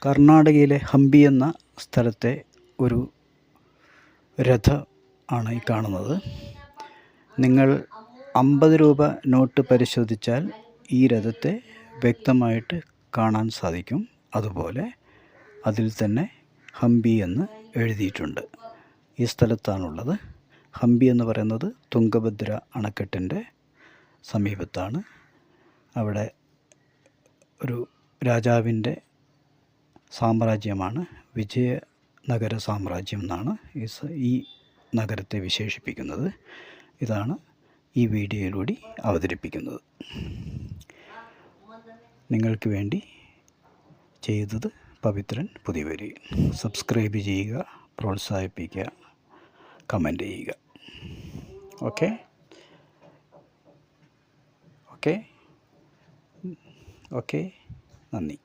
കർണാടകയിലെ ഹംപി എന്ന സ്ഥലത്തെ ഒരു രഥം ആണ് ഈ കാണുന്നത്. നിങ്ങൾ 50 രൂപ നോട്ട് പരിശോധിച്ചാൽ ഈ രഥത്തെ വ്യക്തമായിട്ട് കാണാൻ സാധിക്കും. അതുപോലെ അതിൽ തന്നെ ഹംപി എന്ന് എഴുതിയിട്ടുണ്ട്. ഈ സ്ഥലത്താണുള്ളത്. ഹംപി എന്ന് പറയുന്നത് തുംഗഭദ്ര അണക്കെട്ടിൻ്റെ സമീപത്താണ്. അവിടെ ഒരു രാജാവിൻ്റെ സാമ്രാജ്യമാണ് വിജയനഗര സാമ്രാജ്യം എന്നാണ് ഈ നഗരത്തെ വിശേഷിപ്പിക്കുന്നത്. ഇതാണ് ഈ വീഡിയോയിലൂടെ അവതരിപ്പിക്കുന്നത്. നിങ്ങൾക്ക് വേണ്ടി ചെയ്തത് പവിത്രൻ പുതിയവരി. സബ്സ്ക്രൈബ് ചെയ്യുക, പ്രോത്സാഹിപ്പിക്കുക, കമൻ്റ് ചെയ്യുക. ഓക്കെ ഓക്കെ ഓക്കെ നന്ദി.